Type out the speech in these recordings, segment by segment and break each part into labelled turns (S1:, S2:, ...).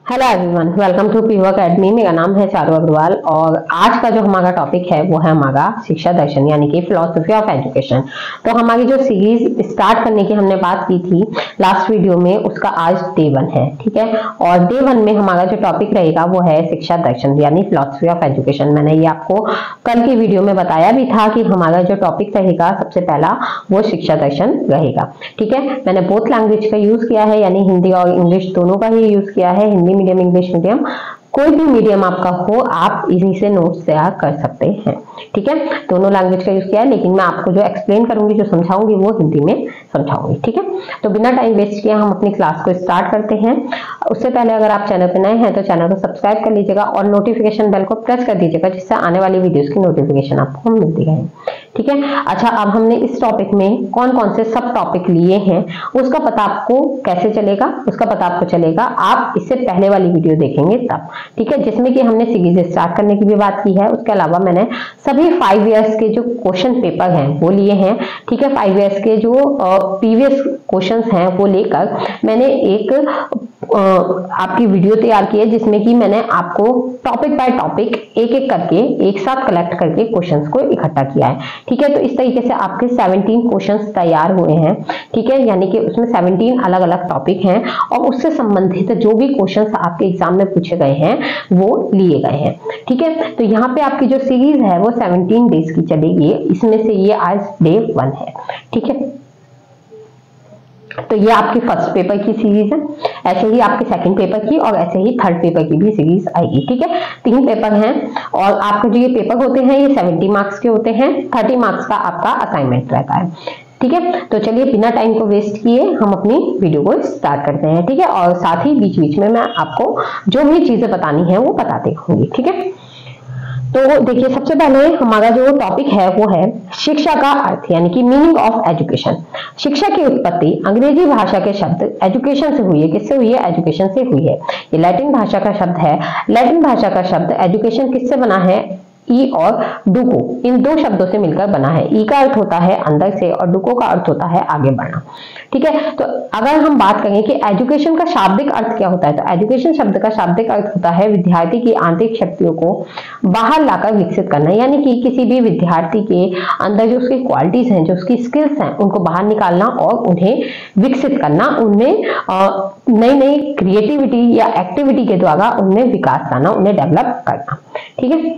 S1: Hello everyone, welcome to PU academy. मेरा नाम है चारू अग्रवाल और आज का जो हमारा टॉपिक है वो है हमारा शिक्षा दर्शन यानी कि फिलॉसफी ऑफ एजुकेशन। तो हमारी जो सीरीज स्टार्ट करने की हमने बात की थी लास्ट वीडियो में, उसका आज डे 1 है। ठीक है, और डे 1 में हमारा जो टॉपिक रहेगा वो है शिक्षा दर्शन यानी फिलॉसफी ऑफ एजुकेशन। मैंने ये आपको कल की वीडियो में बताया भी था कि हमारा जो टॉपिक रहेगा सबसे पहला वो शिक्षा दर्शन रहेगा। ठीक है, मैंने बोथ लैंग्वेज का यूज किया है यानी हिंदी और इंग्लिश दोनों का ही यूज किया है। हिंदी मीडियम, इंग्लिश मीडियम, कोई भी मीडियम आपका हो, आप इसी से नोट्स तैयार कर सकते हैं। ठीक है, दोनों लैंग्वेज का यूज किया है, लेकिन मैं आपको जो एक्सप्लेन करूंगी, जो समझाऊंगी, वो हिंदी में समझाऊंगी। ठीक है, तो बिना टाइम वेस्ट किए हम अपनी क्लास को स्टार्ट करते हैं। उससे पहले अगर आप चैनल पर नए हैं तो चैनल को सब्सक्राइब कर लीजिएगा और नोटिफिकेशन बेल को प्रेस कर दीजिएगा, जिससे आने वाली वीडियोस की नोटिफिकेशन आपको मिलती रहे। ठीक है, अच्छा, अब हमने इस टॉपिक में कौन कौन से सब टॉपिक लिए हैं उसका पता आपको कैसे चलेगा, उसका पता आपको चलेगा आप इससे पहले वाली वीडियो देखेंगे तब। ठीक है, जिसमें कि हमने सीरीज स्टार्ट करने की भी बात की है। उसके अलावा मैंने सभी 5 इयर्स के जो क्वेश्चन पेपर हैं वो लिए हैं। ठीक है, 5 इयर्स के जो प्रीवियस क्वेश्चंस हैं वो लेकर मैंने एक आपकी वीडियो तैयार की है, जिसमें कि मैंने आपको टॉपिक बाय टॉपिक एक एक करके एक साथ कलेक्ट करके क्वेश्चंस को इकट्ठा किया है। ठीक है, तो इस तरीके से आपके 17 क्वेश्चंस तैयार हुए हैं। ठीक है, यानी कि उसमें 17 अलग अलग टॉपिक हैं और उससे संबंधित जो भी क्वेश्चंस आपके एग्जाम में पूछे गए हैं वो लिए गए हैं। ठीक है, तो यहाँ पे आपकी जो सीरीज है वो 17 डेज की चलेगी। इसमें से ये आज डे 1 है। ठीक है, तो ये आपकी फर्स्ट पेपर की सीरीज है, ऐसे ही आपके सेकंड पेपर की और ऐसे ही थर्ड पेपर की भी सीरीज आएगी। ठीक है, 3 पेपर हैं और आपके जो ये पेपर होते हैं ये 70 मार्क्स के होते हैं। 30 मार्क्स का आपका असाइनमेंट रहता है। ठीक है, तो चलिए बिना टाइम को वेस्ट किए हम अपनी वीडियो को स्टार्ट करते हैं। ठीक है, और साथ ही बीच बीच में मैं आपको जो भी चीजें बतानी है वो बताते रहूंगी। ठीक है, तो देखिए, सबसे पहले हमारा जो टॉपिक है वो है शिक्षा का अर्थ यानी कि मीनिंग ऑफ एजुकेशन। शिक्षा की उत्पत्ति अंग्रेजी भाषा के शब्द एजुकेशन से हुई है। किससे हुई है? एजुकेशन से हुई है। ये लैटिन भाषा का शब्द है। लैटिन भाषा का शब्द एजुकेशन किससे बना है? ई और डुको, इन 2 शब्दों से मिलकर बना है। ई का अर्थ होता है अंदर से और डुको का अर्थ होता है आगे बढ़ना। ठीक है, तो अगर हम बात करें कि एजुकेशन का शाब्दिक अर्थ क्या होता है, तो एजुकेशन शब्द का शाब्दिक अर्थ होता है विद्यार्थी की आंतरिक शक्तियों को बाहर लाकर विकसित करना, यानी कि किसी भी विद्यार्थी के अंदर जो उसकी क्वालिटीज हैं, जो उसकी स्किल्स हैं, उनको बाहर निकालना और उन्हें विकसित करना, उनमें नई नई क्रिएटिविटी या एक्टिविटी के द्वारा उनमें विकास लाना, उन्हें डेवलप करना। ठीक है,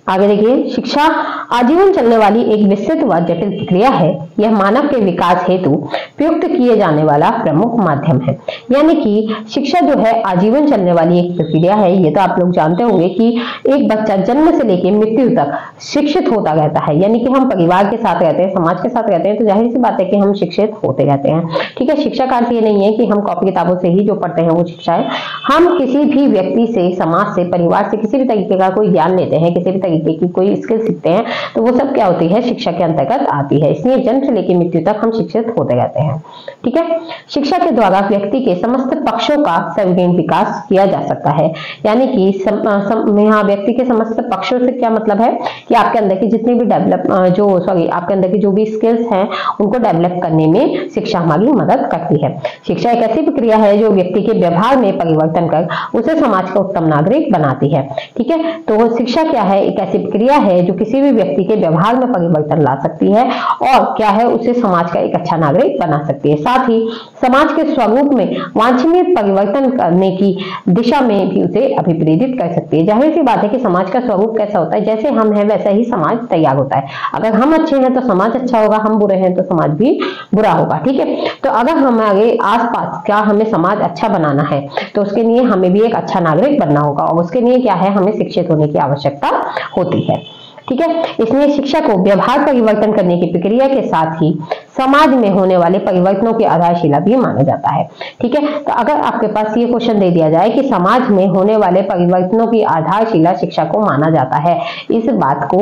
S1: आगे देखिए, शिक्षा आजीवन चलने वाली एक विस्तृत व जटिल प्रक्रिया है। यह मानव के विकास हेतु प्रयुक्त किए जाने वाला प्रमुख माध्यम है। यानी कि शिक्षा जो है आजीवन चलने वाली एक प्रक्रिया है। ये तो आप लोग जानते होंगे कि एक बच्चा जन्म से लेकर मृत्यु तक शिक्षित होता रहता है। यानी कि हम परिवार के साथ रहते हैं, समाज के साथ रहते हैं, तो जाहिर सी बात है कि हम शिक्षित होते रहते हैं। ठीक है, शिक्षा का अर्थ ये नहीं है कि हम कॉपी किताबों से ही जो पढ़ते हैं वो शिक्षा है। हम किसी भी व्यक्ति से, समाज से, परिवार से किसी भी तरीके का कोई ज्ञान लेते हैं, किसी भी तरीके की कोई स्किल सीखते हैं, तो वो सब क्या होती है? शिक्षा के अंतर्गत आती है। इसलिए जन्म से लेकर मृत्यु तक हम शिक्षित होते रहते हैं। ठीक है, शिक्षा के द्वारा व्यक्ति के समस्त पक्षों का सर्वगुण विकास किया जा सकता है। यानी कि यहाँ व्यक्ति के समस्त पक्षों से क्या मतलब है कि आपके अंदर की जितनी भी आपके अंदर की जो भी स्किल्स हैं उनको डेवलप करने में शिक्षा हमारी मदद करती है। शिक्षा एक ऐसी प्रक्रिया है जो व्यक्ति के व्यवहार में परिवर्तन कर उसे समाज का उत्तम नागरिक बनाती है। ठीक है, तो शिक्षा क्या है? एक ऐसी प्रक्रिया है जो किसी भी व्यक्ति के व्यवहार में परिवर्तन ला सकती है और क्या है, उसे समाज का एक अच्छा नागरिक बना सकती है। साथ ही समाज के स्वरूप में वांछनीय परिवर्तन करने की दिशा में भी उसे अभिप्रेरित कर सकती है। जाहिर सी बात है कि समाज का स्वरूप कैसा होता है, जैसे हम हैं वैसा ही समाज तैयार होता है। अगर हम अच्छे हैं तो समाज अच्छा होगा, हम बुरे हैं तो समाज भी बुरा होगा। ठीक है, तो अगर हमारे आसपास क्या हमें समाज अच्छा बनाना है तो उसके लिए हमें भी एक अच्छा नागरिक बनना होगा और उसके लिए क्या है, हमें शिक्षित होने की आवश्यकता होती है। ठीक है, इसलिए शिक्षा को व्यवहार परिवर्तन करने की प्रक्रिया के साथ ही समाज में होने वाले परिवर्तनों की आधारशिला भी माना जाता है। ठीक है, तो अगर आपके पास ये क्वेश्चन दे दिया जाए कि समाज में होने वाले परिवर्तनों की आधारशिला शिक्षा को माना जाता है, इस बात को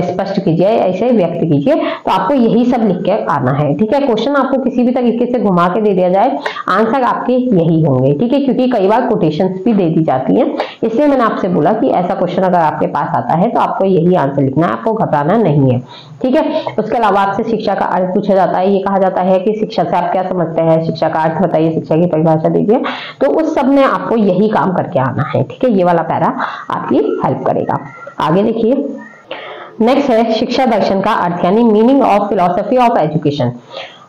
S1: स्पष्ट कीजिए, ऐसे व्यक्त कीजिए, तो आपको यही सब लिख के आना है। ठीक है, क्वेश्चन आपको किसी भी तरीके से घुमा के दे दिया जाए, आंसर आपके यही होंगे। ठीक है, क्योंकि कई बार कोटेशंस भी दे दी जाती है, इसलिए मैंने आपसे बोला कि ऐसा क्वेश्चन अगर आपके पास आता है तो आपको यही आंसर लिखना है, आपको घबराना नहीं है। ठीक है, उसके अलावा आपसे शिक्षा का अर्थ पूछा जाता है, ये कहा जाता है कि शिक्षा से आप क्या समझते हैं, शिक्षा का अर्थ बताइए, शिक्षा की परिभाषा दीजिए। तो उस सब में आपको यही काम करके आना है, ठीक है। ये वाला पैरा आपकी हेल्प करेगा। आगे देखिए, नेक्स्ट है शिक्षा दर्शन का अर्थ, यानी meaning of philosophy of education.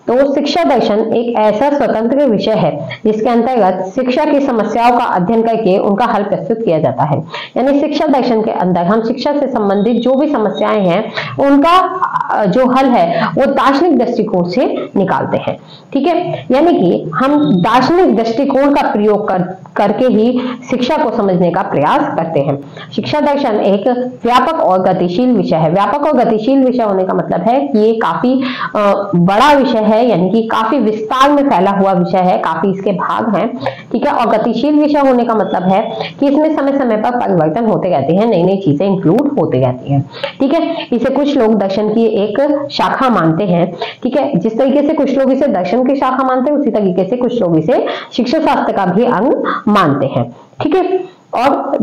S1: तो शिक्षा दर्शन एक ऐसा स्वतंत्र विषय है जिसके अंतर्गत शिक्षा की समस्याओं का अध्ययन करके उनका हल प्रस्तुत किया जाता है। यानी शिक्षा दर्शन के अंदर हम शिक्षा से संबंधित जो भी समस्याएं हैं उनका जो हल है वो दार्शनिक दृष्टिकोण से निकालते हैं, ठीक है। यानी कि हम दार्शनिक दृष्टिकोण का प्रयोग करके ही शिक्षा को समझने का प्रयास करते हैं। शिक्षा दर्शन एक व्यापक और गतिशील विषय है। व्यापक और गतिशील विषय होने का मतलब है कि ये काफी बड़ा विषय है, यानी कि काफी विस्तार में फैला हुआ विषय है, काफी इसके भाग हैं, ठीक है। और गतिशील विषय होने का मतलब है कि इसमें समय समय पर परिवर्तन होते रहते हैं, नई नई चीजें इंक्लूड होती रहती हैं, ठीक है। इसे कुछ लोग दर्शन की एक शाखा मानते हैं, ठीक है। जिस तरीके से कुछ लोग इसे दर्शन की शाखा मानते हैं, उसी तरीके से कुछ लोग इसे शिक्षा शास्त्र का भी अंग मानते हैं, ठीक है। और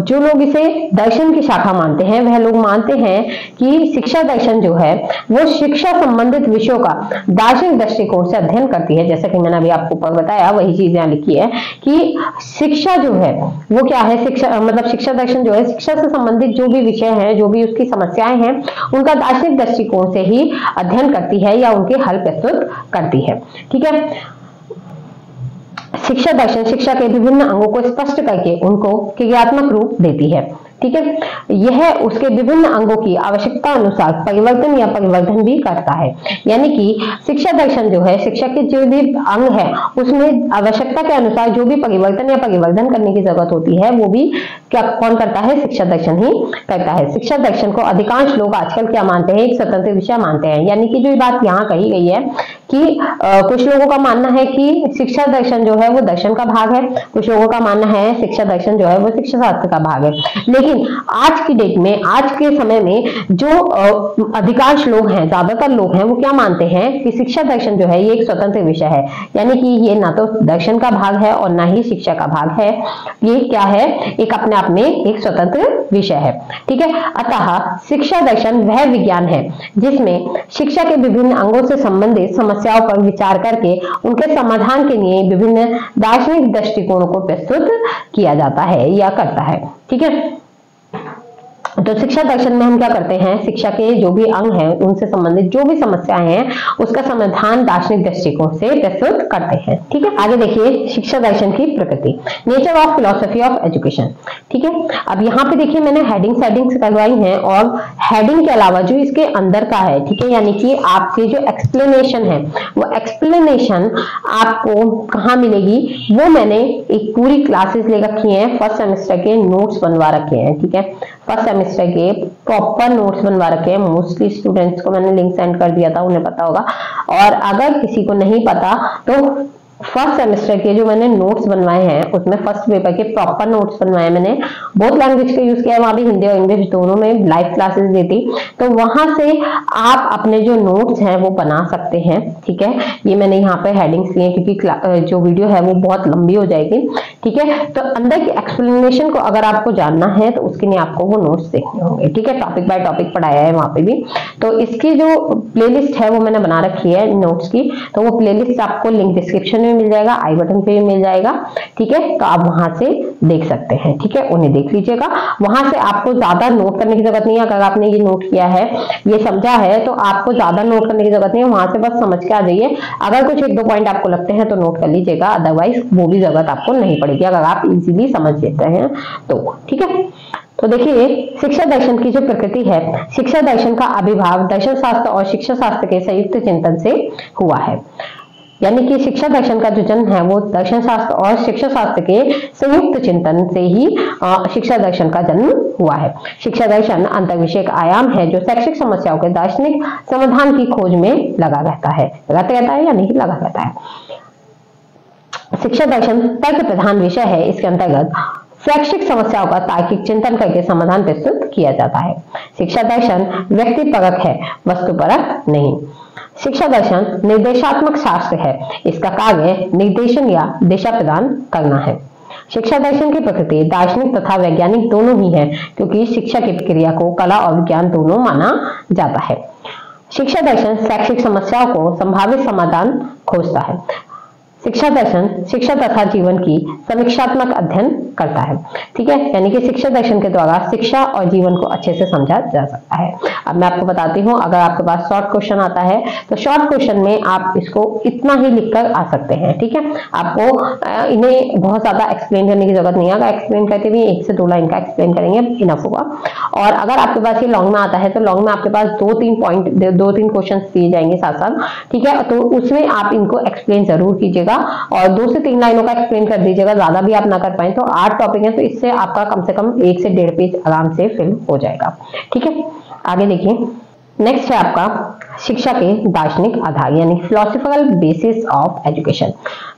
S1: जो लोग इसे दर्शन की शाखा मानते हैं वह लोग मानते हैं कि शिक्षा दर्शन जो है वो शिक्षा संबंधित विषयों का दार्शनिक दृष्टिकोण से अध्ययन करती है। जैसा कि मैंने अभी आपको ऊपर बताया वही चीज यहाँ लिखी है कि शिक्षा जो है वो क्या है, शिक्षा मतलब शिक्षा दर्शन जो है शिक्षा से संबंधित जो भी विषय हैं, जो भी उसकी समस्याएं हैं, उनका दार्शनिक दृष्टिकोण से ही अध्ययन करती है या उनके हल प्रस्तुत करती है, ठीक है। शिक्षा दर्शन शिक्षा के विभिन्न अंगों को स्पष्ट करके उनको क्रियात्मक रूप देती है, ठीक है। यह उसके विभिन्न अंगों की आवश्यकता अनुसार परिवर्तन या परिवर्धन भी करता है। यानी कि शिक्षा दर्शन जो है शिक्षा के जो भी अंग है उसमें आवश्यकता के अनुसार जो भी परिवर्तन या परिवर्धन करने की जरूरत होती है वो भी क्या कौन करता है, शिक्षा दर्शन ही करता है। शिक्षा दर्शन को अधिकांश लोग आजकल क्या मानते हैं, एक स्वतंत्र विषय मानते हैं। यानी कि जो बात यहाँ कही गई है कि कुछ लोगों का मानना है कि शिक्षा दर्शन जो है वो दर्शन का भाग है, कुछ लोगों का मानना है शिक्षा दर्शन जो है वो शिक्षा शास्त्र का भाग है। लेकिन आज की डेट में, आज के समय में जो अधिकांश लोग हैं, ज्यादातर लोग हैं, वो क्या मानते हैं कि शिक्षा दर्शन जो है ये एक स्वतंत्र विषय है। यानी कि ये ना तो दर्शन का भाग है और ना ही शिक्षा का भाग है, ये क्या है, एक अपने आप में एक स्वतंत्र विषय है, ठीक है। अतः शिक्षा दर्शन वह विज्ञान है जिसमें शिक्षा के विभिन्न अंगों से संबंधित समस्याओं पर विचार करके उनके समाधान के लिए विभिन्न दार्शनिक दृष्टिकोणों को प्रस्तुत किया जाता है या करता है, ठीक है। तो शिक्षा दर्शन में हम क्या करते हैं, शिक्षा के जो भी अंग हैं उनसे संबंधित जो भी समस्याएं हैं उसका समाधान दार्शनिक दृष्टिकोण से प्रस्तुत करते हैं, ठीक है। आगे देखिए शिक्षा दर्शन की प्रकृति, nature of philosophy of education, ठीक है। अब यहाँ पे देखिए मैंने हेडिंग्स करवाई हैं और हेडिंग के अलावा जो इसके अंदर का है, ठीक है, यानी कि आपके जो एक्सप्लेनेशन है वो एक्सप्लेनेशन आपको कहाँ मिलेगी, वो मैंने एक पूरी क्लासेस ले रखी है, फर्स्ट सेमेस्टर के नोट्स बनवा रखे हैं, ठीक है। फर्स्ट सेमेस्टर के प्रॉपर नोट्स बनवा रखे हैं। मोस्टली स्टूडेंट्स को मैंने लिंक सेंड कर दिया था, उन्हें पता होगा। और अगर किसी को नहीं पता तो फर्स्ट सेमेस्टर के जो मैंने नोट्स बनवाए हैं उसमें फर्स्ट पेपर के प्रॉपर नोट्स बनवाए मैंने, बहुत लैंग्वेज का यूज किया है, वहां भी हिंदी और इंग्लिश दोनों में लाइव क्लासेस देती, तो वहां से आप अपने जो नोट्स हैं वो बना सकते हैं, ठीक है। ये मैंने यहाँ पे हेडिंग्स लिए क्योंकि जो वीडियो है वो बहुत लंबी हो जाएगी, ठीक है। तो अंदर की एक्सप्लेनेशन को अगर आपको जानना है तो उसके लिए आपको वो नोट्स देखने होंगे, ठीक है। टॉपिक बाय टॉपिक पढ़ाया है वहां पे भी। तो इसकी जो प्लेलिस्ट है वो मैंने बना रखी है नोट्स की, तो वो प्लेलिस्ट आपको लिंक डिस्क्रिप्शन मिल जाएगा, आई बटन पे भी मिल जाएगा, ठीक है। तो आप वहां से देख सकते हैं, ठीक है, उन्हें देख लीजिएगा। वहां से आपको ज्यादा नोट करने की जरूरत नहीं है। अगर आपने ये नोट किया है, ये समझा है, तो आपको ज्यादा नोट करने की जरूरत नहीं है, वहां से बस समझ के आ जाइए। अगर कुछ एक दो पॉइंट आपको लगते हैं तो नोट कर लीजिएगा, अदरवाइज वो भी जरूरत आपको नहीं पड़ेगी अगर आप इजीली समझ लेते हैं तो, ठीक है। तो देखिए शिक्षा दर्शन की जो प्रकृति है, शिक्षा दर्शन का आविर्भाव दर्शन शास्त्र और शिक्षा शास्त्र के संयुक्त चिंतन से हुआ है। यानी कि शिक्षा दर्शन का जो जन्म है वो दर्शन शास्त्र और शिक्षा शास्त्र के संयुक्त चिंतन से ही शिक्षा दर्शन का जन्म हुआ है। शिक्षा दर्शन अंतर्विषयक आयाम है जो शैक्षिक समस्याओं के दार्शनिक समाधान की खोज में लगा रहता है, या नहीं लगा रहता है। शिक्षा दर्शन तर्क प्रधान विषय है। इसके अंतर्गत शैक्षिक समस्याओं का तार्किक चिंतन करके समाधान प्रस्तुत किया जाता है। शिक्षा दर्शन व्यक्तिपरक है, वस्तुपरक नहीं। शिक्षा दर्शन निर्देशात्मक शास्त्र है। इसका कार्य निर्देशन या दिशा प्रदान करना है। शिक्षा दर्शन की प्रकृति दार्शनिक तथा वैज्ञानिक दोनों ही है, क्योंकि शिक्षा की प्रक्रिया को कला और विज्ञान दोनों माना जाता है। शिक्षा दर्शन शैक्षिक समस्याओं को संभावित समाधान खोजता है। शिक्षा दर्शन शिक्षा तथा जीवन की समीक्षात्मक अध्ययन करता है। ठीक है, यानी कि शिक्षा दर्शन के द्वारा शिक्षा और जीवन को अच्छे से समझा जा सकता है। अब मैं आपको बताती हूँ, अगर आपके पास शॉर्ट क्वेश्चन आता है तो शॉर्ट क्वेश्चन में आप इसको इतना ही लिखकर आ सकते हैं। ठीक है, आपको इन्हें बहुत ज्यादा एक्सप्लेन करने की जरूरत नहीं है। अगर एक्सप्लेन करते भी 1 से 2 लाइन का एक्सप्लेन करेंगे इनफ होगा। और अगर आपके पास ये लॉन्ग में आता है तो लॉन्ग में आपके पास 2-3 क्वेश्चन दिए जाएंगे साथ साथ। ठीक है, तो उसमें आप इनको एक्सप्लेन जरूर कीजिएगा और 2 से 3 लाइनों का एक्सप्लेन कर दीजिएगा। ज्यादा भी आप ना कर पाए तो 8 टॉपिक है, तो इससे आपका कम से कम 1 से 1.5 पेज आराम से फिल हो जाएगा। ठीक है, आगे देखिए। नेक्स्ट है आपका शिक्षा के दार्शनिक आधार, यानी फिलोसॉफिकल बेसिस ऑफ एजुकेशन।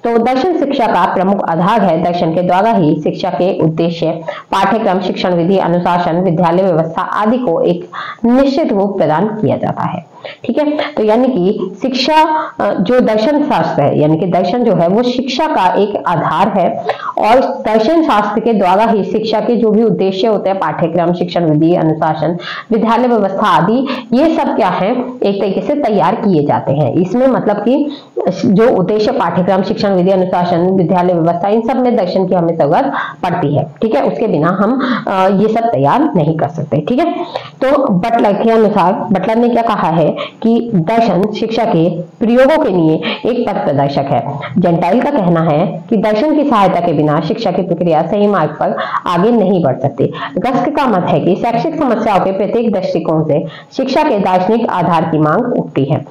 S1: तो दर्शन शिक्षा का प्रमुख आधार है। दर्शन के द्वारा ही शिक्षा के उद्देश्य, पाठ्यक्रम, शिक्षण विधि, अनुशासन, विद्यालय व्यवस्था आदि को एक निश्चित रूप प्रदान किया जाता है। ठीक है, तो यानी कि शिक्षा जो दर्शन शास्त्र है, यानी कि दर्शन जो है वो शिक्षा का एक आधार है और दर्शन शास्त्र के द्वारा ही शिक्षा के जो भी उद्देश्य होते हैं, पाठ्यक्रम, शिक्षण विधि, अनुशासन, विद्यालय व्यवस्था आदि, ये सब क्या है एक तरीके से तैयार किए जाते हैं। इसमें मतलब कि जो उद्देश्य, पाठ्यक्रम, शिक्षण विधि, अनुशासन, विद्यालय व्यवस्था, इन सब में दर्शन की हमें जरूरत पड़ती है। ठीक है, उसके बिना हम ये सब तैयार नहीं कर सकते। ठीक है, तो बटलर के अनुसार, बटलर ने क्या कहा है कि दर्शन शिक्षा के प्रयोगों के लिए एक पथ प्रदर्शक है। जेंटाइल का कहना है कि दर्शन की सहायता के बिना शिक्षा की प्रक्रिया सही मार्ग पर आगे नहीं बढ़ सकती। रस्क का मत है कि शैक्षिक समस्याओं के प्रत्येक दृष्टिकोण से शिक्षा के दार्शनिक आधार की मांग उठती है।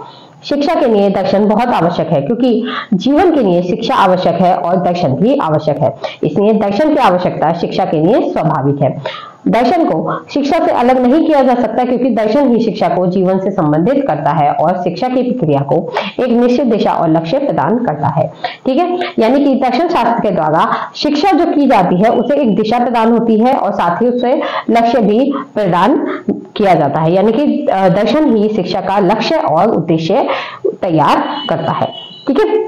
S1: शिक्षा के लिए दर्शन बहुत आवश्यक है क्योंकि जीवन के लिए शिक्षा आवश्यक है और दर्शन भी आवश्यक है। इसलिए दर्शन की आवश्यकता शिक्षा के लिए स्वाभाविक है। दर्शन को शिक्षा से अलग नहीं किया जा सकता क्योंकि दर्शन ही शिक्षा को जीवन से संबंधित करता है और शिक्षा की प्रक्रिया को एक निश्चित दिशा और लक्ष्य प्रदान करता है। ठीक है, यानी कि दर्शन शास्त्र के द्वारा शिक्षा जो की जाती है उसे एक दिशा प्रदान होती है और साथ ही उससे लक्ष्य भी प्रदान किया जाता है। यानी कि दर्शन ही शिक्षा का लक्ष्य और उद्देश्य तैयार करता है। ठीक है,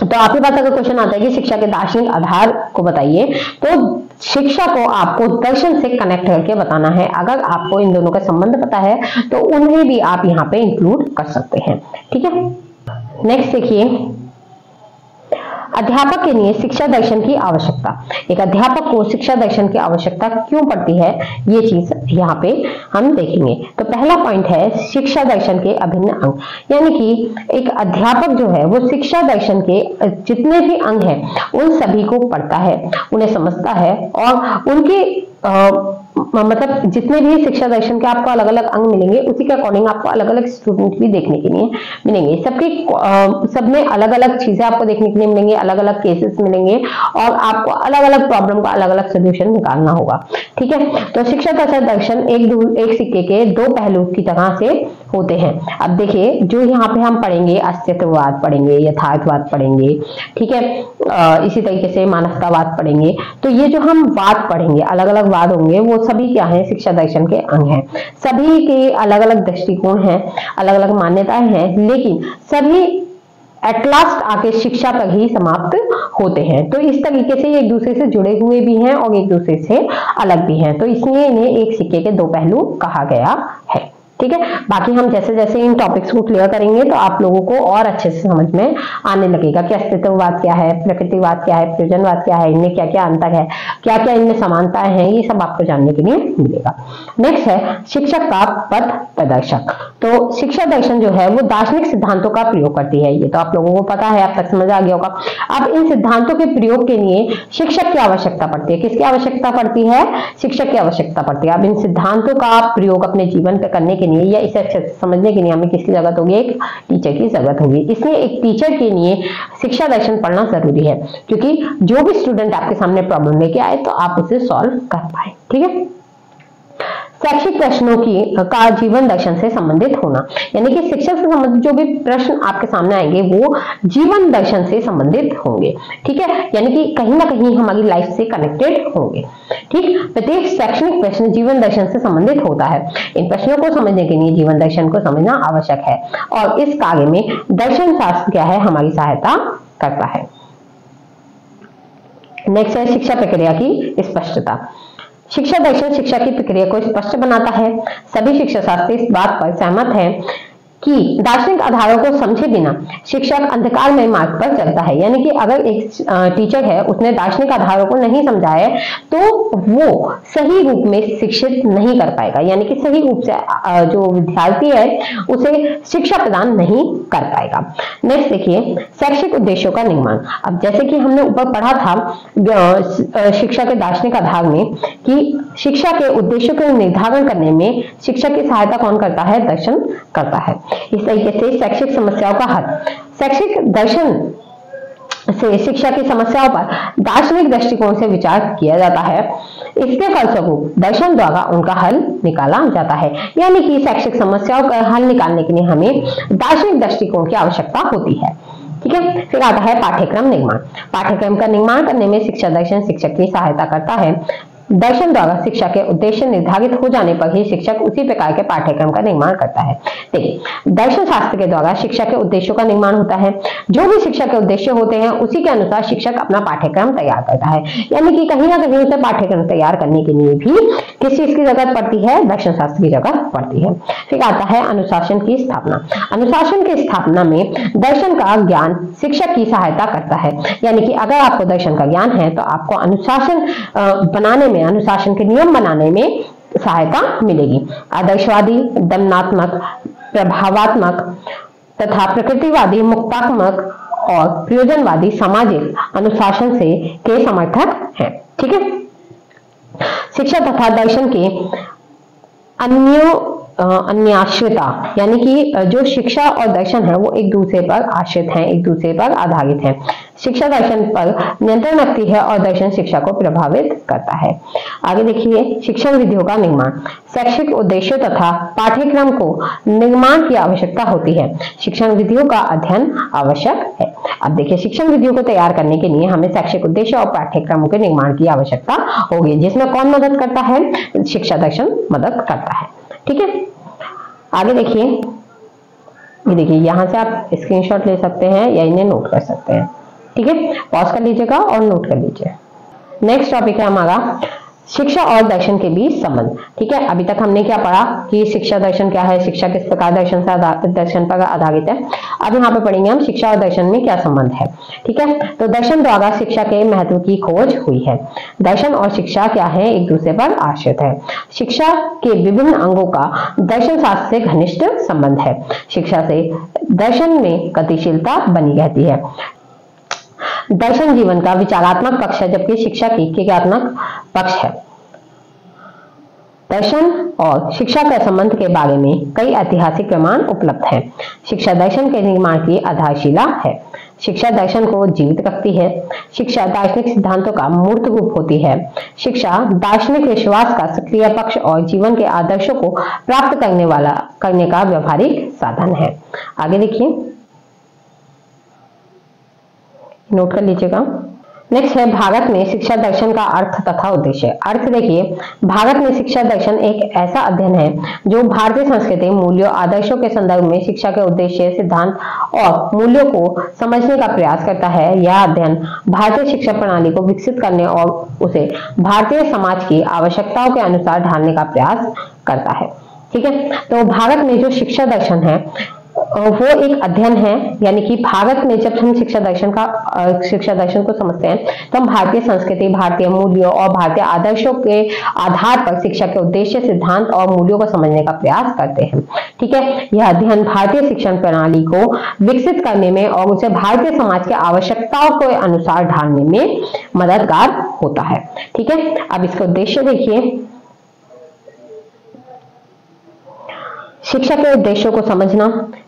S1: तो आपके पास अगर क्वेश्चन आता है कि शिक्षा के दार्शनिक आधार को बताइए, तो शिक्षा को आपको दर्शन से कनेक्ट करके बताना है। अगर आपको इन दोनों का संबंध पता है तो उन्हें भी आप यहाँ पे इंक्लूड कर सकते हैं। ठीक है, नेक्स्ट देखिए, अध्यापक के लिए शिक्षा दर्शन की आवश्यकता। एक अध्यापक को शिक्षा दर्शन की आवश्यकता क्यों पड़ती है, ये चीज यहाँ पे हम देखेंगे। तो पहला पॉइंट है शिक्षा दर्शन के अभिन्न अंग, यानी कि एक अध्यापक जो है वो शिक्षा दर्शन के जितने भी अंग हैं उन सभी को पढ़ता है, उन्हें समझता है और उनके मतलब जितने भी शिक्षा दर्शन के आपको अलग अलग अंग मिलेंगे उसी के अकॉर्डिंग आपको अलग अलग स्टूडेंट भी देखने के लिए मिलेंगे। सब में अलग अलग चीजें आपको देखने के लिए मिलेंगे, अलग अलग केसेस मिलेंगे और आपको अलग अलग प्रॉब्लम का अलग अलग सोल्यूशन निकालना होगा। ठीक है, तो शिक्षा तथा दर्शन एक सिक्के के 2 पहलू की तरह से होते हैं। अब देखिए, जो यहाँ पे हम पढ़ेंगे अस्तित्ववाद पढ़ेंगे, यथार्थवाद पढ़ेंगे, ठीक है, इसी तरीके से मानवतावाद पढ़ेंगे। तो ये जो हम वाद पढ़ेंगे, अलग अलग वाद होंगे, वो सभी क्या है शिक्षा दर्शन के अंग हैं। सभी के अलग अलग दृष्टिकोण हैं, अलग अलग मान्यताएं हैं, लेकिन सभी एट लास्ट आके शिक्षा पर ही समाप्त होते हैं। तो इस तरीके से ये एक दूसरे से जुड़े हुए भी हैं और एक दूसरे से अलग भी हैं। तो इसलिए इन्हें एक सिक्के के 2 पहलू कहा गया है। ठीक है, बाकी हम जैसे जैसे इन टॉपिक्स को क्लियर करेंगे तो आप लोगों को और अच्छे से समझ में आने लगेगा कि अस्तित्ववाद क्या है, प्रकृतिवाद क्या है, प्रयोजनवाद क्या है, इनमें क्या क्या अंतर है, क्या क्या इनमें समानताएं हैं, ये सब आपको जानने के लिए मिलेगा। नेक्स्ट है शिक्षक का पथ प्रदर्शक। तो शिक्षा दर्शन जो है वो दार्शनिक सिद्धांतों का प्रयोग करती है, ये तो आप लोगों को पता है, अब तक समझ आ गया होगा। अब इन सिद्धांतों के प्रयोग के लिए शिक्षक की आवश्यकता पड़ती है। किसकी आवश्यकता पड़ती है? शिक्षक की आवश्यकता पड़ती है। अब इन सिद्धांतों का प्रयोग अपने जीवन पे करने के या इसे अच्छे से समझने के लिए हमें किसकी जरूरत होगी? एक टीचर की जरूरत होगी। इसलिए एक टीचर के लिए शिक्षा दर्शन पढ़ना जरूरी है, क्योंकि जो भी स्टूडेंट आपके सामने प्रॉब्लम लेके आए तो आप उसे सॉल्व कर पाए। ठीक है, शैक्षिक प्रश्नों का जीवन दर्शन से संबंधित होना, यानी कि शिक्षा से संबंधित जो भी प्रश्न आपके सामने आएंगे वो जीवन दर्शन से संबंधित होंगे। ठीक है, यानी कि कहीं ना कहीं हमारी लाइफ से कनेक्टेड होंगे। ठीक, प्रत्येक शैक्षणिक प्रश्न जीवन दर्शन से संबंधित होता है। इन प्रश्नों को समझने के लिए जीवन दर्शन को समझना आवश्यक है और इस कार्य में दर्शन शास्त्र क्या है, हमारी सहायता करता है। नेक्स्ट है शिक्षा प्रक्रिया की स्पष्टता। शिक्षा दर्शन शिक्षा की प्रक्रिया को स्पष्ट बनाता है। सभी शिक्षा शास्त्री इस बात पर सहमत हैं कि दार्शनिक आधारों को समझे बिना शिक्षक अंधकारमय मार्ग पर चलता है। यानी कि अगर एक टीचर है, उसने दार्शनिक आधारों को नहीं समझा है तो वो सही रूप में शिक्षित नहीं कर पाएगा, यानी कि सही रूप से जो विद्यार्थी है उसे शिक्षा प्रदान नहीं कर पाएगा। नेक्स्ट देखिए, शैक्षिक उद्देश्यों का निर्माण। अब जैसे कि हमने ऊपर पढ़ा था शिक्षा के दार्शनिक आधार में कि शिक्षा के उद्देश्यों के निर्धारण करने में शिक्षा की सहायता कौन करता है? दर्शन करता है। इस तरीके से शैक्षिक समस्याओं का हल, शैक्षिक दर्शन से शिक्षा की समस्याओं पर दार्शनिक दृष्टिकोण से विचार किया जाता है। इसके फलस्वरूप दर्शन द्वारा उनका हल निकाला जाता है। यानी कि शैक्षिक समस्याओं का हल निकालने के लिए हमें दार्शनिक दृष्टिकोण की आवश्यकता होती है। ठीक है, फिर आता है पाठ्यक्रम निर्माण। पाठ्यक्रम का निर्माण करने में शिक्षा दर्शन शिक्षक की सहायता करता है। दर्शन द्वारा शिक्षा के उद्देश्य निर्धारित हो जाने पर ही शिक्षक उसी प्रकार के पाठ्यक्रम का निर्माण करता है। देखिए, दर्शन शास्त्र के द्वारा शिक्षा के उद्देश्यों का निर्माण होता है। जो भी शिक्षा के उद्देश्य होते हैं उसी के अनुसार शिक्षक अपना पाठ्यक्रम तैयार करता है। यानी कि कहीं ना कहीं उसे पाठ्यक्रम तैयार करने के लिए भी किस चीज की जरूरत पड़ती है? दर्शन शास्त्र की जरूरत पड़ती है। फिर आता है अनुशासन की स्थापना। अनुशासन की स्थापना में दर्शन का ज्ञान शिक्षक की सहायता करता है। यानी कि अगर आपको दर्शन का ज्ञान है तो आपको अनुशासन बनाने में, अनुशासन के नियम बनाने में सहायता मिलेगी। आदर्शवादी, दमनात्मक, प्रभावात्मक तथा प्रकृतिवादी, मुक्तात्मक और प्रयोजनवादी सामाजिक अनुशासन से के समर्थक हैं। ठीक है, शिक्षा तथा दर्शन के अन्याश्रिता, यानी कि जो शिक्षा और दर्शन है वो एक दूसरे पर आश्रित हैं, एक दूसरे पर आधारित हैं। शिक्षा दर्शन पर नियंत्रण रखती है और दर्शन शिक्षा को प्रभावित करता है। आगे देखिए, शिक्षण विधियों का निर्माण। शैक्षिक उद्देश्यों तथा पाठ्यक्रम को निर्माण की आवश्यकता होती है। शिक्षण विधियों का अध्ययन आवश्यक है। अब देखिए, शिक्षण विधियों को तैयार करने के लिए हमें शैक्षिक उद्देश्य और पाठ्यक्रमों के निर्माण की आवश्यकता होगी, जिसमें कौन मदद करता है? शिक्षा दर्शन मदद करता है। ठीक है, आगे देखिए, ये देखिए, यहां से आप स्क्रीनशॉट ले सकते हैं या इन्हें नोट कर सकते हैं। ठीक है, पॉज कर लीजिएगा और नोट कर लीजिए। नेक्स्ट टॉपिक है हमारा शिक्षा और दर्शन के बीच संबंध। ठीक है, अभी तक हमने क्या पढ़ा कि शिक्षा दर्शन क्या है, शिक्षा किस प्रकार दर्शन पर आधारित है। अब यहाँ पे पढ़ेंगे हम शिक्षा और दर्शन में क्या संबंध है। ठीक है, तो दर्शन द्वारा शिक्षा के महत्व की खोज हुई है। दर्शन और शिक्षा क्या है? एक दूसरे पर आश्रित है। शिक्षा के विभिन्न अंगों का दर्शन शास्त्र से घनिष्ठ संबंध है। शिक्षा से दर्शन में गतिशीलता बनी रहती है। दर्शन जीवन का विचारात्मक पक्ष है, जबकि शिक्षा की क्रियात्मक पक्ष है। दर्शन और शिक्षा के संबंध के बारे में कई ऐतिहासिक प्रमाण उपलब्ध हैं। शिक्षा दर्शन के निर्माण की आधारशिला है। शिक्षा दर्शन को जीवित रखती है। शिक्षा दार्शनिक सिद्धांतों का मूर्त रूप होती है। शिक्षा दार्शनिक विश्वास का सक्रिय पक्ष और जीवन के आदर्शों को प्राप्त करने का व्यवहारिक साधन है। आगे देखिए, नोट कर लीजिएगा। नेक्स्ट है भारत में शिक्षा दर्शन का अर्थ तथा उद्देश्य। अर्थ देखिए, भारत में शिक्षा दर्शन एक ऐसा अध्ययन है जो भारतीय संस्कृति, मूल्यों, आदर्शों के संदर्भ में शिक्षा के उद्देश्य, सिद्धांत और मूल्यों को समझने का प्रयास करता है। यह अध्ययन भारतीय शिक्षा प्रणाली को विकसित करने और उसे भारतीय समाज की आवश्यकताओं के अनुसार ढालने का प्रयास करता है। ठीक है, तो भारत में जो शिक्षा दर्शन है वो एक अध्ययन है। यानी कि भारत में जब हम शिक्षा दर्शन को समझते हैं तो हम भारतीय संस्कृति, भारतीय मूल्यों और भारतीय आदर्शों के आधार पर शिक्षा के उद्देश्य, सिद्धांत और मूल्यों को समझने का प्रयास करते हैं। ठीक है, यह अध्ययन भारतीय शिक्षण प्रणाली को विकसित करने में और उसे भारतीय समाज की आवश्यकताओं के अनुसार ढालने में मददगार होता है। ठीक है, अब इसका उद्देश्य देखिए, शिक्षा के उद्देश्यों को समझना,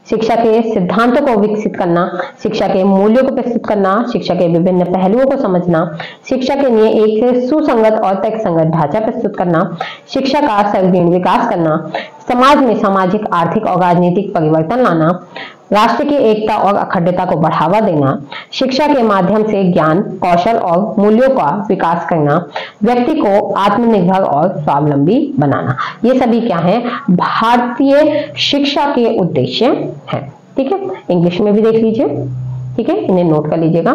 S1: शिक्षा के सिद्धांतों को विकसित करना, शिक्षा के मूल्यों को प्रस्तुत करना, शिक्षा के विभिन्न पहलुओं को समझना, शिक्षा के लिए एक सुसंगत और तर्कसंगत ढांचा प्रस्तुत करना, शिक्षा का सर्वांगीण विकास करना, समाज में सामाजिक, आर्थिक और राजनीतिक परिवर्तन लाना, राष्ट्र की एकता और अखंडता को बढ़ावा देना, शिक्षा के माध्यम से ज्ञान, कौशल और मूल्यों का विकास करना, व्यक्ति को आत्मनिर्भर और स्वावलंबी बनाना, ये सभी क्या है? भारतीय शिक्षा के उद्देश्य हैं। ठीक है, इंग्लिश में भी देख लीजिए। ठीक है, इन्हें नोट कर लीजिएगा।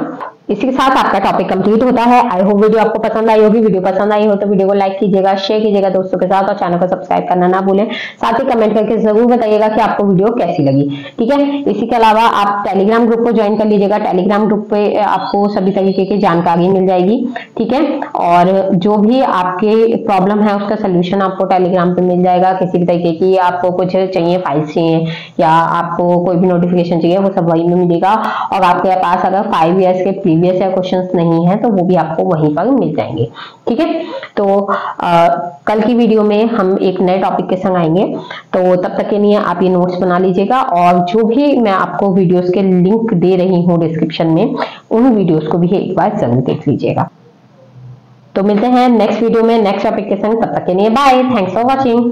S1: इसी के साथ आपका टॉपिक कंप्लीट होता है। आई होप वीडियो आपको पसंद आई होगी। वीडियो पसंद आई हो तो वीडियो को लाइक कीजिएगा, शेयर कीजिएगा दोस्तों के साथ, और चैनल को सब्सक्राइब करना ना भूलें। साथ ही कमेंट करके जरूर बताइएगा कि आपको वीडियो कैसी लगी। ठीक है, इसी के अलावा आप टेलीग्राम ग्रुप को ज्वाइन कर लीजिएगा। टेलीग्राम ग्रुप पे आपको सभी तरीके की जानकारी मिल जाएगी। ठीक है, और जो भी आपके प्रॉब्लम है उसका सोल्यूशन आपको टेलीग्राम पे मिल जाएगा। किसी भी तरीके की आपको कुछ चाहिए, फाइल्स चाहिए या आपको कोई भी नोटिफिकेशन चाहिए, वो सब वहीं में मिलेगा। और आपके पास अगर 5 इयर्स के प्रीवियस या क्वेश्चंस नहीं है तो वो भी आपको वहीं पर मिल जाएंगे। ठीक है, तो कल की वीडियो में हम एक नए टॉपिक के संग आएंगे। तो तब तक के लिए आप ये नोट्स बना लीजिएगा, और जो भी मैं आपको वीडियोस के लिंक दे रही हूँ डिस्क्रिप्शन में, उन वीडियोस को भी एक बार जरूर देख लीजिएगा। तो मिलते हैं नेक्स्ट वीडियो में नेक्स्ट टॉपिक के संग। तब तक के लिए बाय, थैंक्स फॉर वॉचिंग।